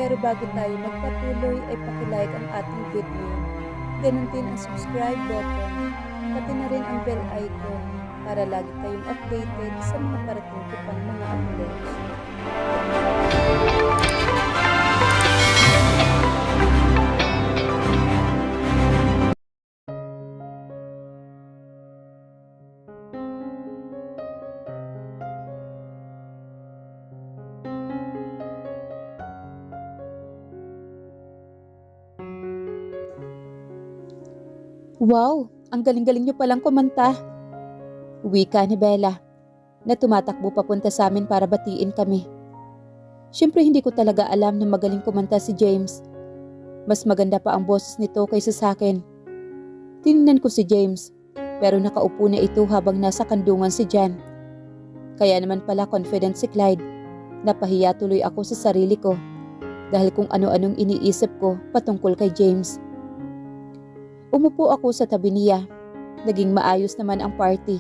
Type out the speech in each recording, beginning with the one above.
Pero bago tayo magpatuloy ay pakilike ang ating video. Ganun din ang subscribe button, pati na rin ang bell icon para lagi kayong updated sa mga parating ko pang mga uploads. Wow! Ang galing-galing niyo palang kumanta. Wika ni Bella na tumatakbo papunta sa amin para batiin kami. Siyempre hindi ko talaga alam na magaling kumanta si James. Mas maganda pa ang boses nito kaysa sa akin. Tinignan ko si James pero nakaupo na ito habang nasa kandungan si Jan. Kaya naman pala confident si Clyde. Napahiya tuloy ako sa sarili ko dahil kung ano-anong iniisip ko patungkol kay James. Umupo ako sa tabi niya. Naging maayos naman ang party.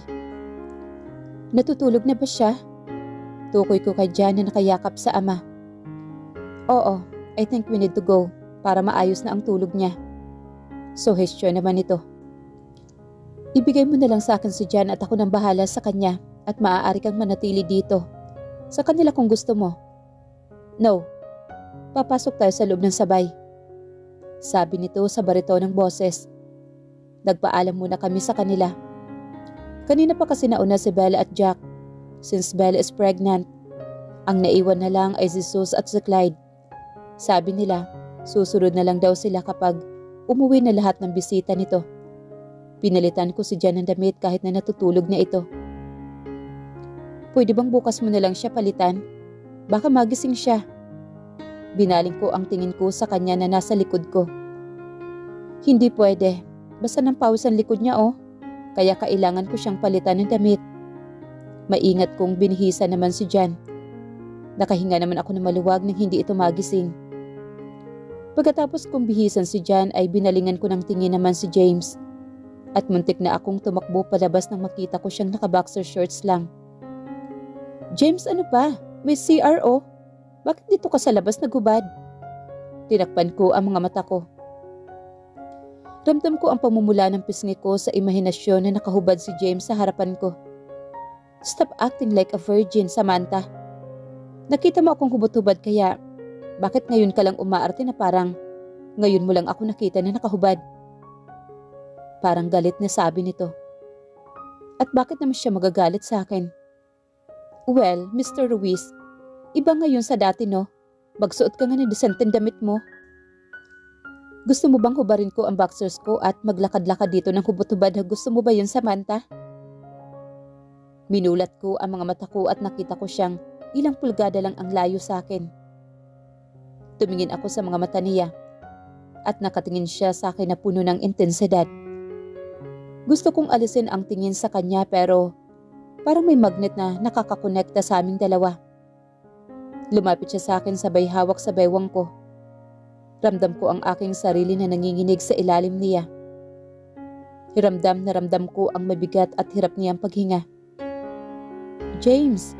Natutulog na ba siya? Tukoy ko kay Jan na nakayakap sa ama. Oo, I think we need to go para maayos na ang tulog niya. Suhestyon naman ito. Ibigay mo na lang sa akin si Jan at ako nang bahala sa kanya at maaari kang manatili dito. Sa kanila kung gusto mo. No, papasok tayo sa loob ng sabay. Sabi nito sa baritonong boses. Nagpaalam muna kami sa kanila. Kanina pa kasi nauna si Bella at Jack. Since Bella is pregnant, ang naiwan na lang ay si Sus at si Clyde. Sabi nila, susunod na lang daw sila kapag umuwi na lahat ng bisita nito. Pinalitan ko si Jan ng damit kahit na natutulog na ito. Pwede bang bukas mo na lang siya palitan? Baka magising siya. Binaling ko ang tingin ko sa kanya na nasa likod ko. Hindi pwede. Basta ng pawis ang likod niya kaya kailangan ko siyang palitan ng damit. Maingat kong binihisa naman si Jan. Nakahinga naman ako ng maluwag nang hindi ito magising. Pagkatapos kong bihisan si Jan ay binalingan ko ng tingin naman si James. At muntik na akong tumakbo palabas nang makita ko siyang naka-boxer shorts lang. James, ano pa? May CRO? Bakit dito ka sa labas naghubad? Tinakpan ko ang mga mata ko. Ramdam ko ang pamumula ng pisngi ko sa imahinasyon na nakahubad si James sa harapan ko. Stop acting like a virgin, Samantha. Nakita mo akong hubot-hubad kaya bakit ngayon ka lang umaarte na parang ngayon mo lang ako nakita na nakahubad? Parang galit na sabi nito. At bakit naman siya magagalit sa akin? Well, Mr. Ruiz, iba ngayon sa dati no? Magsuot ka nga ng disenteng damit mo. Gusto mo bang hubarin ko ang boxers ko at maglakad-lakad dito ng hubot-hubad? Gusto mo ba yun, Samantha? Minulat ko ang mga mata ko at nakita ko siyang ilang pulgada lang ang layo sa akin. Tumingin ako sa mga mata niya at nakatingin siya sa akin na puno ng intensidad. Gusto kong alisin ang tingin sa kanya pero parang may magnet na nakakakonekta sa aming dalawa. Lumapit siya sa akin sabay hawak sa baywang ko. Ramdam ko ang aking sarili na nanginginig sa ilalim niya. Hiramdam na ramdam ko ang mabigat at hirap niyang paghinga. James,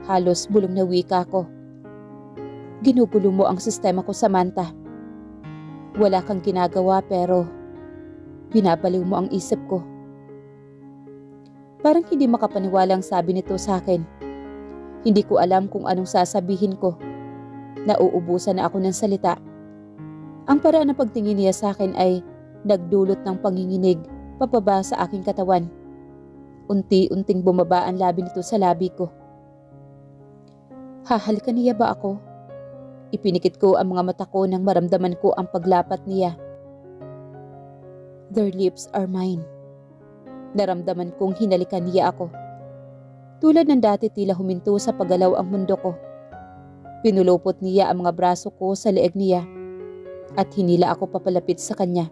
halos bulong na wika ko. Ginugulo mo ang sistema ko, Samantha. Wala kang ginagawa pero binabaliw mo ang isip ko. Parang hindi makapaniwalang sabi nito sa akin. Hindi ko alam kung anong sasabihin ko. Nauubusan na ako ng salita. Ang paraan ng pagtingin niya sa akin ay nagdulot ng panginginig papaba sa aking katawan. Unti-unting bumaba ang labi nito sa labi ko. Hahalikan niya ba ako? Ipinikit ko ang mga mata ko nang maramdaman ko ang paglapat niya. Their lips are mine. Naramdaman kong hinalikan niya ako. Tulad ng dati tila huminto sa paggalaw ang mundo ko. Pinulupot niya ang mga braso ko sa leeg niya. At hinila ako papalapit sa kanya.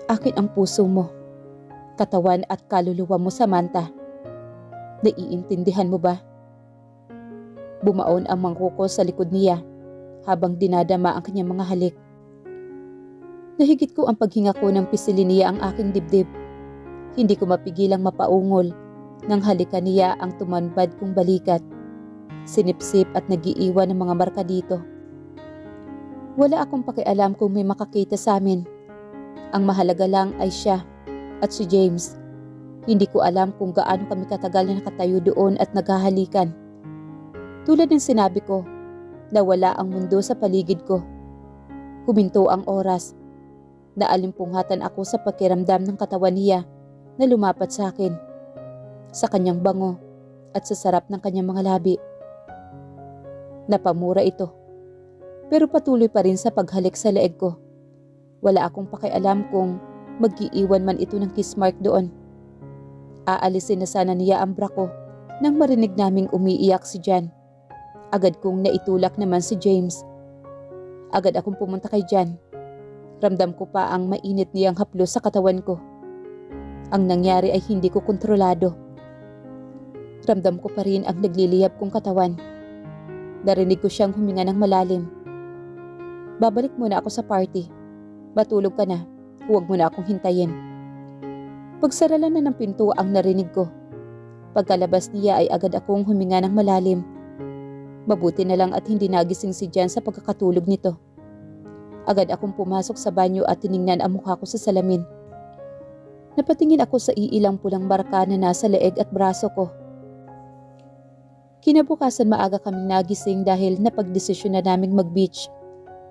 Akin ang puso mo, katawan at kaluluwa mo, Samantha. Naiintindihan mo ba? Bumaon ang mangkuko sa likod niya habang dinadama ang kanyang mga halik. Nahigit ko ang paghinga ko nang pisilin niya ang aking dibdib. Hindi ko mapigilang mapaungol nang halikan niya ang tumanbad kong balikat. Sinipsip at nagiiwan ng mga marka dito. Wala akong pakialam kung may makakita sa amin. Ang mahalaga lang ay siya at si James. Hindi ko alam kung gaano kami katagal na nakatayo doon at naghahalikan. Tulad ng sinabi ko, nawala ang mundo sa paligid ko. Huminto ang oras. Naalimpungatan ako sa pakiramdam ng katawan niya na lumapat sa akin, sa kanyang bango at sa sarap ng kanyang mga labi. Napamura ito, pero patuloy pa rin sa paghalik sa leeg ko. Wala akong pakialam kung mag-iiwan man ito ng kiss mark doon. Aalisin na sana niya ang bra ko nang marinig naming umiiyak si Jan. Agad kong naitulak naman si James. Agad akong pumunta kay Jan. Ramdam ko pa ang mainit niyang haplos sa katawan ko. Ang nangyari ay hindi ko kontrolado. Ramdam ko pa rin ang nagliliyab kong katawan. Narinig ko siyang huminga ng malalim. Babalik muna ako sa party. Matulog ka na. Huwag mo na akong hintayin. Pagsaralan na ng pinto ang narinig ko. Pagkalabas niya ay agad akong huminga ng malalim. Mabuti na lang at hindi nagising si Jan sa pagkakatulog nito. Agad akong pumasok sa banyo at tiningnan ang mukha ko sa salamin. Napatingin ako sa iilang pulang marka na nasa leeg at braso ko. Kinabukasan maaga kaming nagising dahil napagdesisyon na naming mag-beach.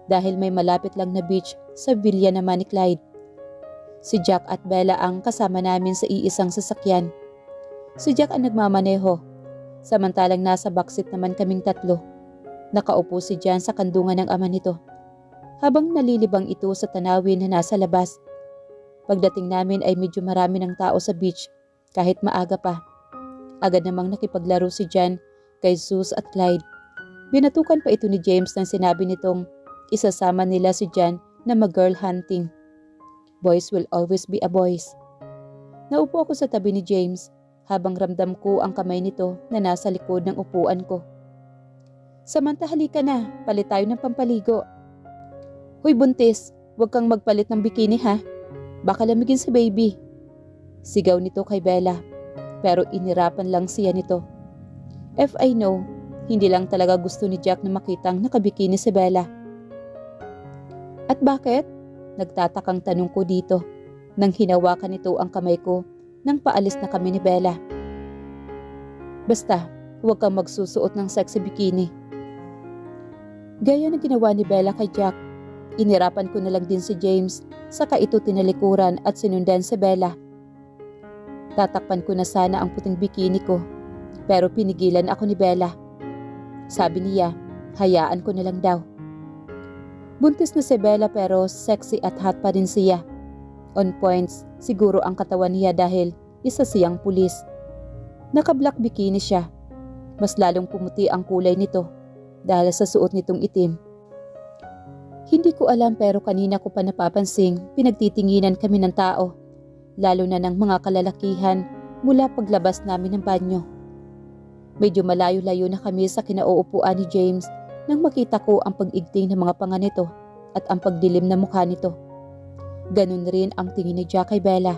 Dahil may malapit lang na beach sa Villa naman ni Clyde. Si Jack at Bella ang kasama namin sa iisang sasakyan. Si Jack ang nagmamaneho. Samantalang nasa backseat naman kaming tatlo. Nakaupo si Jan sa kandungan ng ama nito. Habang nalilibang ito sa tanawin na nasa labas. Pagdating namin ay medyo marami ng tao sa beach kahit maaga pa. Agad namang nakipaglaro si Jan kay Zeus at Clyde. Binatukan pa ito ni James nang sinabi nitong isasama nila si Jan na mag-girl hunting. Boys will always be a boys. Naupo ako sa tabi ni James habang ramdam ko ang kamay nito na nasa likod ng upuan ko. Samantha, halika na, palit tayo ng pampaligo. Hoy buntis, huwag kang magpalit ng bikini ha. Baka lamigin si baby. Sigaw nito kay Bella, pero inirapan lang siya nito. If I know, hindi lang talaga gusto ni Jack na makitang nakabikini si Bella. At bakit? Nagtatakang tanong ko dito nang hinawakan nito ang kamay ko nang paalis na kami ni Bella. Basta, huwag kang magsusuot ng sexy bikini. Gaya na ginawa ni Bella kay Jack, inirapan ko na lang din si James, saka ito tinalikuran at sinundan si Bella. Tatakpan ko na sana ang puting bikini ko, pero pinigilan ako ni Bella. Sabi niya, hayaan ko na lang daw. Buntis na si Bella pero sexy at hot pa rin siya. On points, siguro ang katawan niya dahil isa siyang pulis. Naka-black bikini siya. Mas lalong pumuti ang kulay nito dahil sa suot nitong itim. Hindi ko alam pero kanina ko pa napapansing pinagtitinginan kami ng tao, lalo na ng mga kalalakihan mula paglabas namin ng banyo. Medyo malayo-layo na kami sa kinauupuan ni James nang makita ko ang pag-igting ng mga panga nito at ang pagdilim na mukha nito. Ganun rin ang tingin ni Jack kay Bella.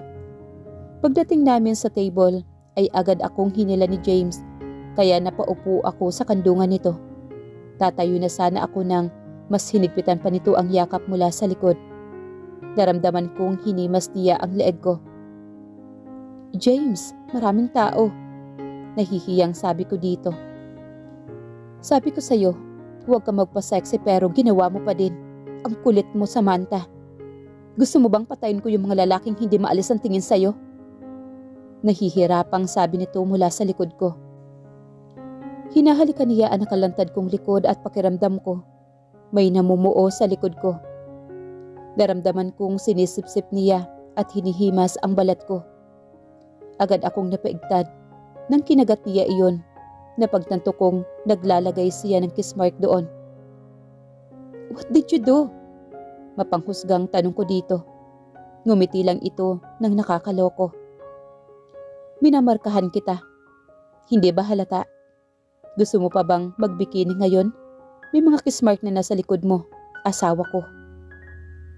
Pagdating namin sa table ay agad akong hinila ni James kaya napaupo ako sa kandungan nito. Tatayo na sana ako nang mas hinigpitan pa nito ang yakap mula sa likod. Naramdaman kong hinimas niya ang leeg ko. James, maraming tao. Nahihiyang sabi ko dito. Sabi ko sa'yo, huwag ka magpa-sexy pero ginawa mo pa din. Ang kulit mo, Samantha. Gusto mo bang patayin ko yung mga lalaking hindi maalis ang tingin sa'yo? Nahihirapang sabi nito mula sa likod ko. Hinahalikan niya ang nakalantad kong likod at pakiramdam ko. May namumuo sa likod ko. Naramdaman kong sinisipsip niya at hinihimas ang balat ko. Agad akong napaigtad. Nang kinagat niya iyon, napagtanto kong naglalagay siya ng kiss mark doon. What did you do? Mapanghusgang tanong ko dito. Ngumiti lang ito nang nakakaloko. Minamarkahan kita. Hindi ba halata? Gusto mo pa bang magbikini ngayon? May mga kiss mark na nasa likod mo, asawa ko.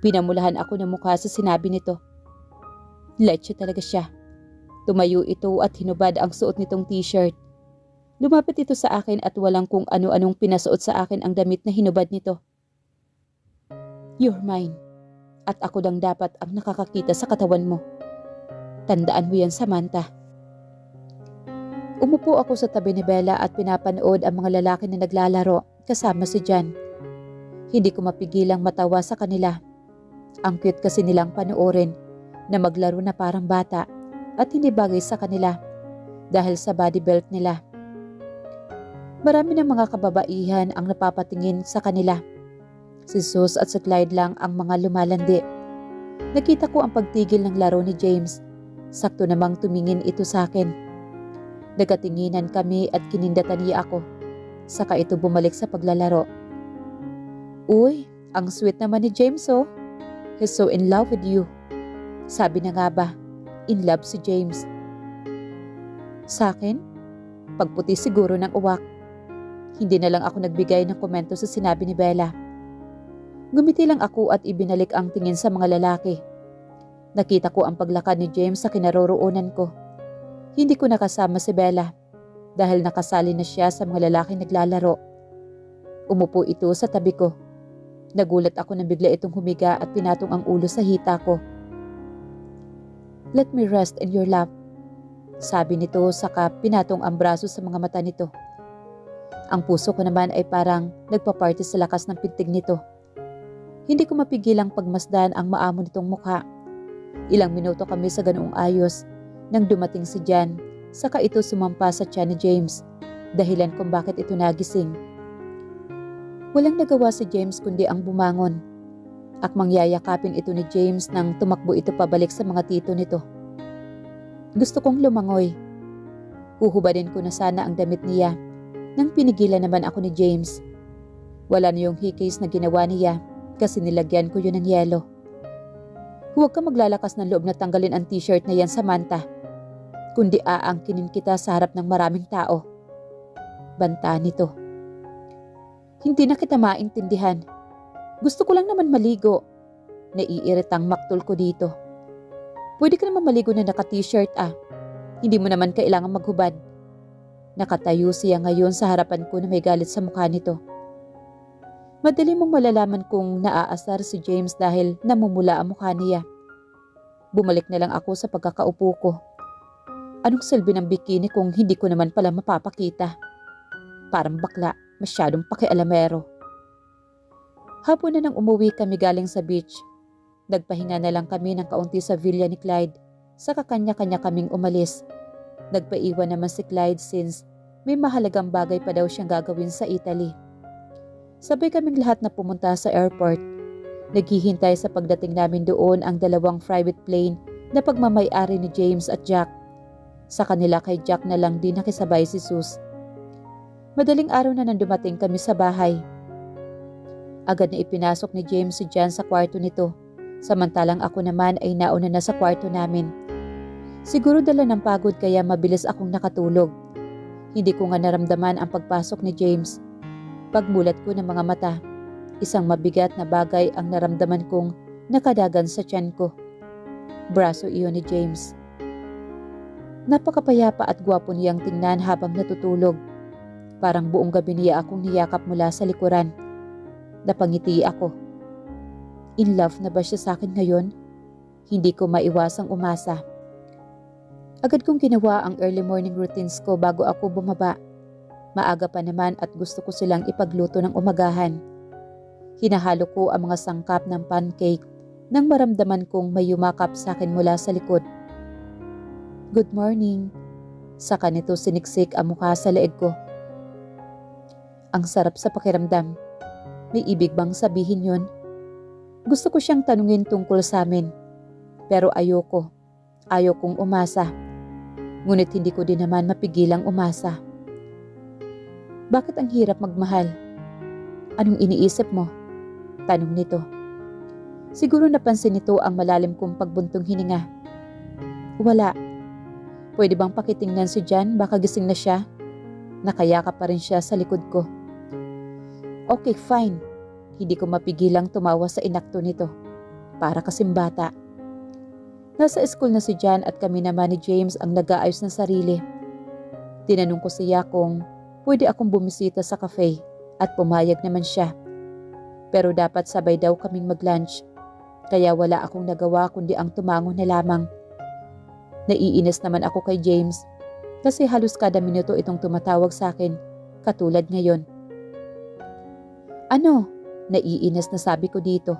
Pinamulahan ako ng mukha sa sinabi nito. Leche talaga siya. Tumayo ito at hinubad ang suot nitong t-shirt. Lumapit ito sa akin at walang kung ano-anong pinasuot sa akin ang damit na hinubad nito. You're mine. At ako lang dapat ang nakakakita sa katawan mo. Tandaan mo yan, Samantha. Umupo ako sa tabi ni Bella at pinapanood ang mga lalaki na naglalaro kasama si Jan. Hindi ko mapigilang matawa sa kanila. Ang cute kasi nilang panoorin na maglaro na parang bata at hindi bagay sa kanila dahil sa body belt nila. Marami ng mga kababaihan ang napapatingin sa kanila. Si Sus at si Clyde lang ang mga lumalandi. Nakita ko ang pagtigil ng laro ni James. Sakto namang tumingin ito sa akin. Nagatinginan kami at kinindatan niya ako. Saka ito bumalik sa paglalaro. Uy, ang sweet naman ni James oh. He's so in love with you. Sabi na nga ba, in love si James. Sa akin? Pagputi siguro ng uwak. Hindi na lang ako nagbigay ng komento sa sinabi ni Bella. Gumiti lang ako at ibinalik ang tingin sa mga lalaki. Nakita ko ang paglakad ni James sa kinaroroonan ko. Hindi ko nakasama si Bella dahil nakasali na siya sa mga lalaking naglalaro. Umupo ito sa tabi ko. Nagulat ako nang bigla itong humiga at pinatong ang ulo sa hita ko. Let me rest in your lap. Sabi nito saka pinatong ang braso sa mga mata nito. Ang puso ko naman ay parang nagpaparty sa lakas ng pintig nito. Hindi ko mapigilang pagmasdan ang maamo nitong mukha. Ilang minuto kami sa ganoong ayos nang dumating si Jan, saka ito sumampa sa tiyan ni James, dahilan kung bakit ito nagising. Walang nagawa si James kundi ang bumangon. Akmang yayakapin ito ni James nang tumakbo ito pabalik sa mga tito nito. Gusto kong lumangoy. Huhubadin ko na sana ang damit niya, nang pinigilan naman ako ni James. Wala na yung hikis na ginawa niya kasi nilagyan ko yun ng yelo. Huwag ka maglalakas ng loob na tanggalin ang t-shirt na yan, Samantha. Kundi aangkinin kita sa harap ng maraming tao. Banta nito. Hindi na kita maintindihan. Gusto ko lang naman maligo. Naiiritang maktol ko dito. Pwede ka naman maligo na naka-t-shirt ah. Hindi mo naman kailangan maghubad. Nakatayo siya ngayon sa harapan ko na may galit sa mukha nito. Madali mong malalaman kung naaasar si James dahil namumula ang mukha niya. Bumalik na lang ako sa pagkakaupo ko. Anong silbi ng bikini kung hindi ko naman pala mapapakita? Parang bakla, masyadong pakialamero. Hapon na nang umuwi kami galing sa beach. Nagpahinga na lang kami ng kaunti sa villa ni Clyde. Saka kanya-kanya kaming umalis. Nagpaiwan naman si Clyde since may mahalagang bagay pa daw siyang gagawin sa Italy. Sabay kaming lahat na pumunta sa airport. Naghihintay sa pagdating namin doon ang dalawang private plane na pagmamay-ari ni James at Jack. Sa kanila kay Jack na lang din nakisabay si Sus. Madaling araw na nang dumating kami sa bahay. Agad na ipinasok ni James si Jan sa kwarto nito, samantalang ako naman ay nauna na sa kwarto namin. Siguro dala ng pagod kaya mabilis akong nakatulog. Hindi ko nga naramdaman ang pagpasok ni James. Pagmulat ko ng mga mata, isang mabigat na bagay ang naramdaman kong nakadagan sa tiyan ko. Braso iyon ni James. Napakapayapa at gwapo niyang tingnan habang natutulog. Parang buong gabi niya akong niyakap mula sa likuran. Napangiti ako. In love na ba siya sa akin ngayon? Hindi ko maiwasang umasa. Agad kong ginawa ang early morning routines ko bago ako bumaba. Maaga pa naman at gusto ko silang ipagluto ng umagahan. Hinahalo ko ang mga sangkap ng pancake nang maramdaman kong may yumakap sa akin mula sa likod. Good morning. Saka nito siniksik ang mukha sa leeg ko. Ang sarap sa pakiramdam. May ibig bang sabihin yun? Gusto ko siyang tanungin tungkol sa amin. Pero ayoko. Ayokong umasa. Ngunit hindi ko din naman mapigilang umasa. Bakit ang hirap magmahal? Anong iniisip mo? Tanong nito. Siguro napansin nito ang malalim kong pagbuntong hininga. Wala. Pwede bang pakitingnan si Jan? Baka gising na siya. Nakayakap pa rin siya sa likod ko. Okay, fine. Hindi ko mapigilang tumawa sa inakto nito. Para kasing bata. Nasa school na si Jan at kami naman ni James ang nag-aayos ng sarili. Tinanong ko siya kung pwede akong bumisita sa cafe at pumayag naman siya. Pero dapat sabay daw kaming mag-lunch. Kaya wala akong nagawa kundi ang tumango na lamang. Naiinis naman ako kay James kasi halos kada minuto itong tumatawag sa akin, katulad ngayon. Ano? Naiinis na sabi ko dito.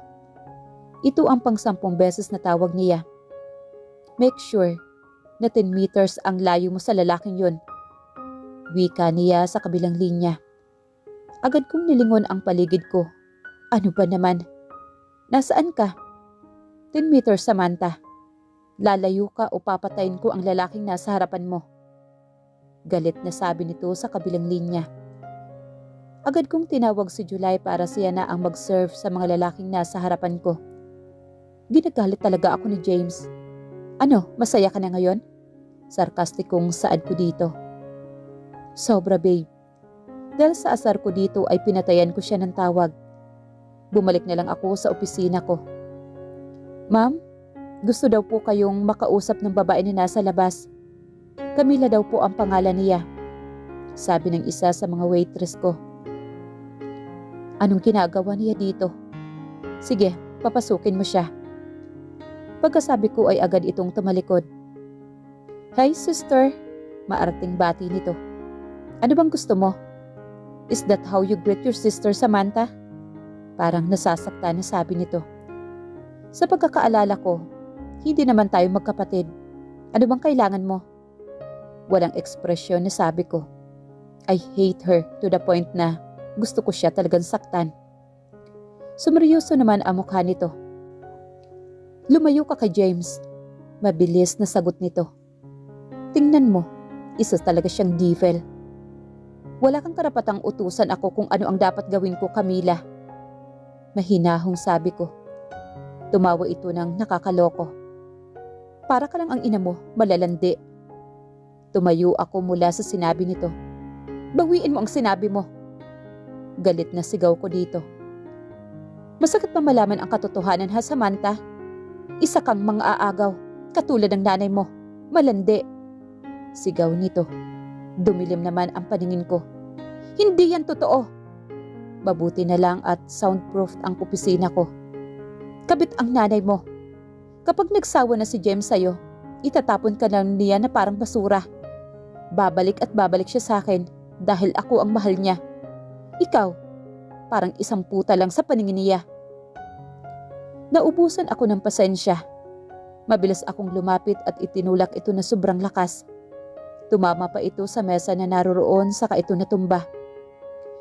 Ito ang pang-10 beses na tawag niya. Make sure na 10 meters ang layo mo sa lalaking yun. Wika niya sa kabilang linya. Agad kong nilingon ang paligid ko. Ano ba naman? Nasaan ka? 10 meters, Samantha. Lalayo ka o papatayin ko ang lalaking nasa harapan mo. Galit na sabi nito sa kabilang linya. Agad kong tinawag si July para siya na ang mag-serve sa mga lalaking nasa harapan ko. Ginagalit talaga ako ni James. Ano, masaya ka na ngayon? Sarkastikong saad ko dito. Sobra, babe. Dahil sa asar ko dito ay pinatayan ko siya ng tawag. Bumalik na lang ako sa opisina ko. Ma'am, gusto daw po kayong makausap ng babae na nasa labas. Camila daw po ang pangalan niya, sabi ng isa sa mga waitress ko. Anong ginagawa niya dito? Sige, papasukin mo siya. Pagkasabi ko ay agad itong tumalikod. Hi sister, maarting bati nito. Ano bang gusto mo? Is that how you greet your sister, Samantha? Parang nasasakta na sabi nito. Sa pagkakaalala ko, hindi naman tayo magkapatid. Ano bang kailangan mo? Walang ekspresyon na sabi ko. I hate her to the point na gusto ko siya talagang saktan. Sumeryoso naman ang mukha nito. Lumayo ka kay James. Mabilis na sagot nito. Tingnan mo, isa talaga siyang devil. Wala kang karapatang utusan ako kung ano ang dapat gawin ko, Camila. Mahinahong sabi ko. Tumawa ito ng nakakaloko. Para ka lang ang ina mo, malalandi. Tumayo ako mula sa sinabi nito. Bawiin mo ang sinabi mo. Galit na sigaw ko dito. Masakit pa malaman ang katotohanan ha, Samantha? Isa kang mga aagaw, katulad ng nanay mo. Malandi. Sigaw nito. Dumilim naman ang paningin ko. Hindi yan totoo. Mabuti na lang at soundproof ang opisina ko. Kabit ang nanay mo. Kapag nagsawa na si James sa'yo, itatapon ka lang niya na parang basura. Babalik at babalik siya sa akin dahil ako ang mahal niya. Ikaw, parang isang puta lang sa paningin niya. Naubusan ako ng pasensya. Mabilis akong lumapit at itinulak ito na sobrang lakas. Tumama pa ito sa mesa na naroroon saka ito natumba.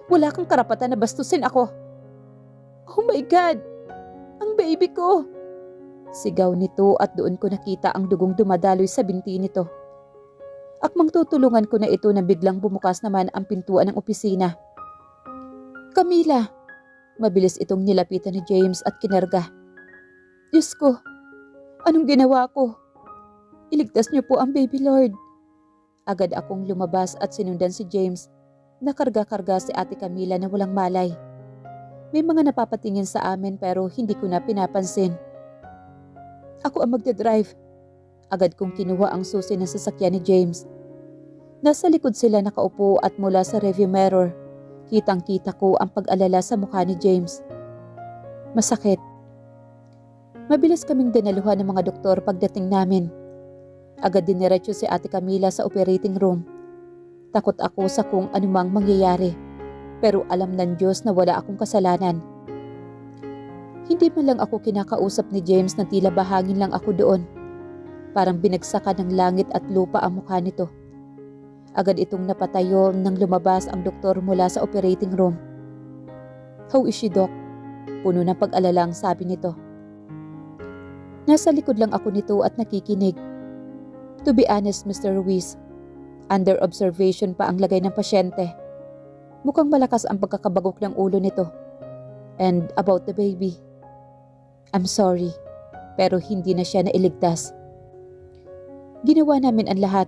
Wala kang karapatan na bastusin ako. Oh my God! Ang baby ko! Sigaw nito at doon ko nakita ang dugong dumadaloy sa binti nito. Akmang tutulungan ko na ito na biglang bumukas naman ang pintuan ng opisina. Camila! Mabilis itong nilapitan ni James at kinarga. Diyos ko! Anong ginawa ko? Iligtas niyo po ang baby, Lord. Agad akong lumabas at sinundan si James. Nakarga-karga si Ate Camila na walang malay. May mga napapatingin sa amin pero hindi ko na pinapansin. Ako ang magdadrive. Agad kong kinuha ang susi ng sasakyan ni James. Nasa likod sila nakaupo at mula sa review mirror, kitang-kita ko ang pag-alala sa mukha ni James. Masakit. Mabilis kaming dinaluhan ng mga doktor pagdating namin. Agad diniretso si Ate Camila sa operating room. Takot ako sa kung anumang mangyayari, pero alam ng Diyos na wala akong kasalanan. Hindi man lang ako kinakausap ni James na tila bahagin lang ako doon. Parang binagsakan ng langit at lupa ang mukha nito. Agad itong napatayo nang lumabas ang doktor mula sa operating room. How is she, Doc? Puno ng pag-alalang sabi nito. Nasa likod lang ako nito at nakikinig. To be honest, Mr. Ruiz, under observation pa ang lagay ng pasyente. Mukhang malakas ang pagkakabagok ng ulo nito. And about the baby, I'm sorry, pero hindi na siya nailigtas. Ginawa namin ang lahat,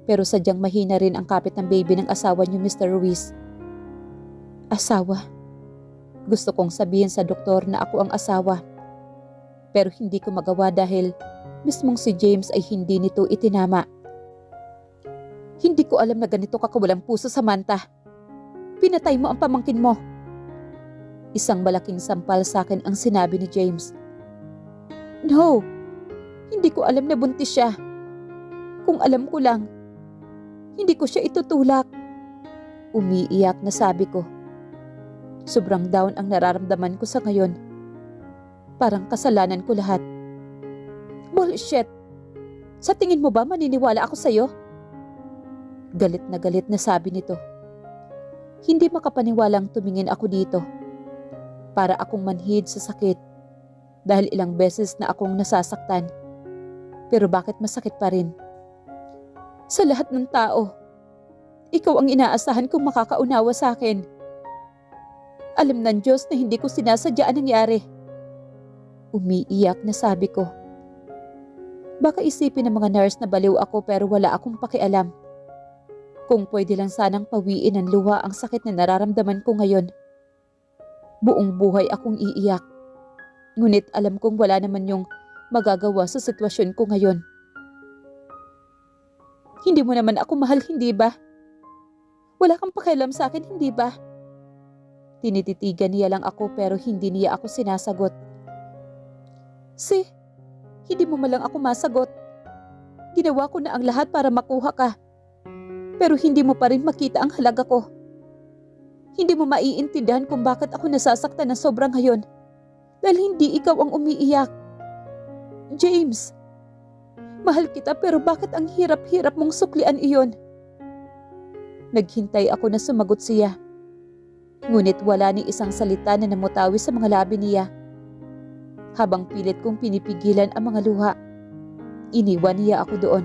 pero sadyang mahina rin ang kapit ng baby ng asawa niyo, Mr. Ruiz. Asawa? Gusto kong sabihin sa doktor na ako ang asawa. Pero hindi ko magawa dahil mismong si James ay hindi nito itinama. Hindi ko alam na ganito ka kawalang puso, Samantha. Pinatay mo ang pamangkin mo. Isang malaking sampal sa akin ang sinabi ni James. No, hindi ko alam na buntis siya. Kung alam ko lang, hindi ko siya itutulak. Umiiyak na sabi ko. Sobrang down ang nararamdaman ko sa ngayon. Parang kasalanan ko lahat. Bullshit! Sa tingin mo ba maniniwala ako sa'yo? Galit na sabi nito. Hindi makapaniwalang tumingin ako dito. Para akong manhid sa sakit dahil ilang beses na akong nasasaktan. Pero bakit masakit pa rin? Sa lahat ng tao, ikaw ang inaasahan kong makakaunawa sa akin. Alam ng Diyos na hindi ko sinasadya ang nangyari. Umiiyak na sabi ko. Baka isipin ng mga nurse na baliw ako pero wala akong pakialam. Kung pwede lang sanang pawiin ng luha ang sakit na nararamdaman ko ngayon. Buong buhay akong iiyak. Ngunit alam kong wala naman yung magagawa sa sitwasyon ko ngayon. Hindi mo naman ako mahal, hindi ba? Wala kang pakialam sa akin, hindi ba? Tinititigan niya lang ako pero hindi niya ako sinasagot. Hindi mo malang ako masagot. Ginawa ko na ang lahat para makuha ka. Pero hindi mo pa rin makita ang halaga ko. Hindi mo maiintindihan kung bakit ako nasasaktan na sobrang ngayon. Dahil hindi ikaw ang umiiyak. James, mahal kita pero bakit ang hirap-hirap mong suklian iyon? Naghintay ako na sumagot siya. Ngunit wala ni isang salita na namutawi sa mga labi niya. Habang pilit kong pinipigilan ang mga luha, iniwan niya ako doon.